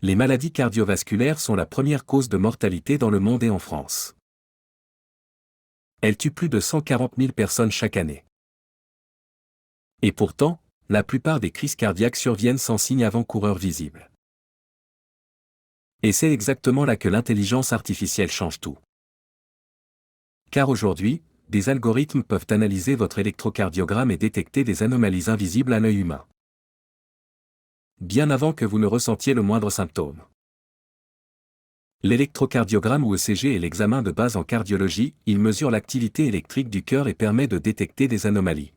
Les maladies cardiovasculaires sont la première cause de mortalité dans le monde et en France. Elles tuent plus de 140 000 personnes chaque année. Et pourtant, la plupart des crises cardiaques surviennent sans signe avant-coureur visible. Et c'est exactement là que l'intelligence artificielle change tout. Car aujourd'hui, des algorithmes peuvent analyser votre électrocardiogramme et détecter des anomalies invisibles à l'œil humain. Bien avant que vous ne ressentiez le moindre symptôme. L'électrocardiogramme ou ECG est l'examen de base en cardiologie, il mesure l'activité électrique du cœur et permet de détecter des anomalies.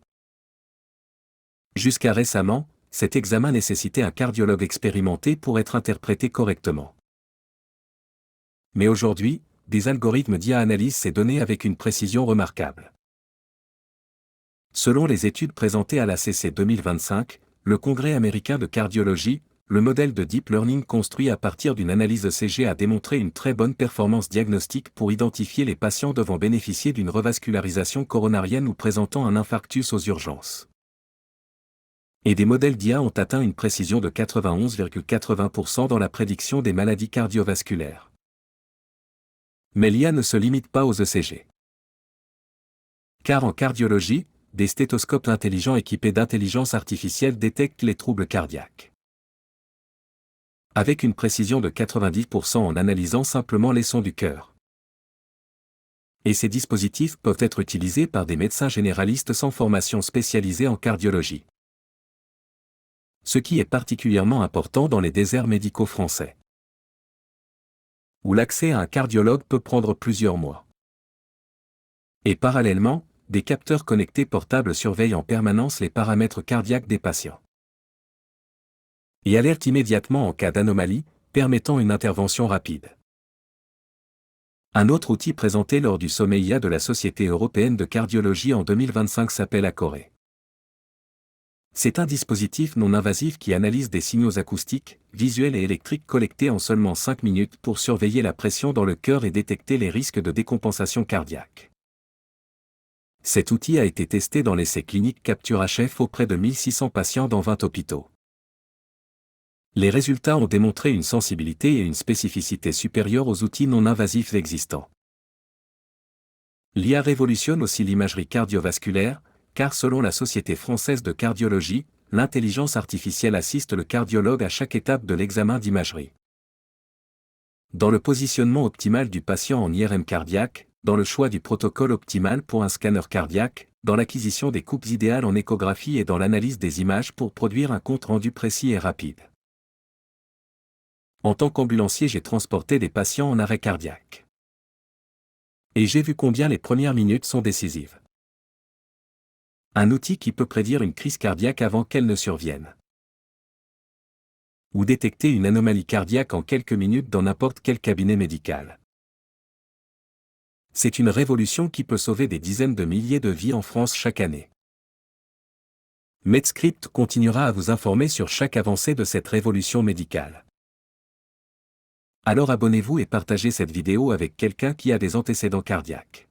Jusqu'à récemment, cet examen nécessitait un cardiologue expérimenté pour être interprété correctement. Mais aujourd'hui, des algorithmes d'IA analysent ces données avec une précision remarquable. Selon les études présentées à l'ACC 2025, le Congrès américain de cardiologie, le modèle de deep learning construit à partir d'une analyse ECG a démontré une très bonne performance diagnostique pour identifier les patients devant bénéficier d'une revascularisation coronarienne ou présentant un infarctus aux urgences. Et des modèles d'IA ont atteint une précision de 91,80% dans la prédiction des maladies cardiovasculaires. Mais l'IA ne se limite pas aux ECG. Car en cardiologie, des stéthoscopes intelligents équipés d'intelligence artificielle détectent les troubles cardiaques. Avec une précision de 90% en analysant simplement les sons du cœur. Et ces dispositifs peuvent être utilisés par des médecins généralistes sans formation spécialisée en cardiologie. Ce qui est particulièrement important dans les déserts médicaux français, où l'accès à un cardiologue peut prendre plusieurs mois. Et parallèlement, des capteurs connectés portables surveillent en permanence les paramètres cardiaques des patients. Et alertent immédiatement en cas d'anomalie, permettant une intervention rapide. Un autre outil présenté lors du sommet IA de la Société européenne de cardiologie en 2025 s'appelle Accore. C'est un dispositif non invasif qui analyse des signaux acoustiques, visuels et électriques collectés en seulement 5 minutes pour surveiller la pression dans le cœur et détecter les risques de décompensation cardiaque. Cet outil a été testé dans l'essai clinique Capture-HF auprès de 1600 patients dans 20 hôpitaux. Les résultats ont démontré une sensibilité et une spécificité supérieures aux outils non invasifs existants. L'IA révolutionne aussi l'imagerie cardiovasculaire, car selon la Société française de cardiologie, l'intelligence artificielle assiste le cardiologue à chaque étape de l'examen d'imagerie. Dans le positionnement optimal du patient en IRM cardiaque, dans le choix du protocole optimal pour un scanner cardiaque, dans l'acquisition des coupes idéales en échographie et dans l'analyse des images pour produire un compte-rendu précis et rapide. En tant qu'ambulancier, j'ai transporté des patients en arrêt cardiaque. Et j'ai vu combien les premières minutes sont décisives. Un outil qui peut prédire une crise cardiaque avant qu'elle ne survienne. Ou détecter une anomalie cardiaque en quelques minutes dans n'importe quel cabinet médical. C'est une révolution qui peut sauver des dizaines de milliers de vies en France chaque année. Medscript continuera à vous informer sur chaque avancée de cette révolution médicale. Alors abonnez-vous et partagez cette vidéo avec quelqu'un qui a des antécédents cardiaques.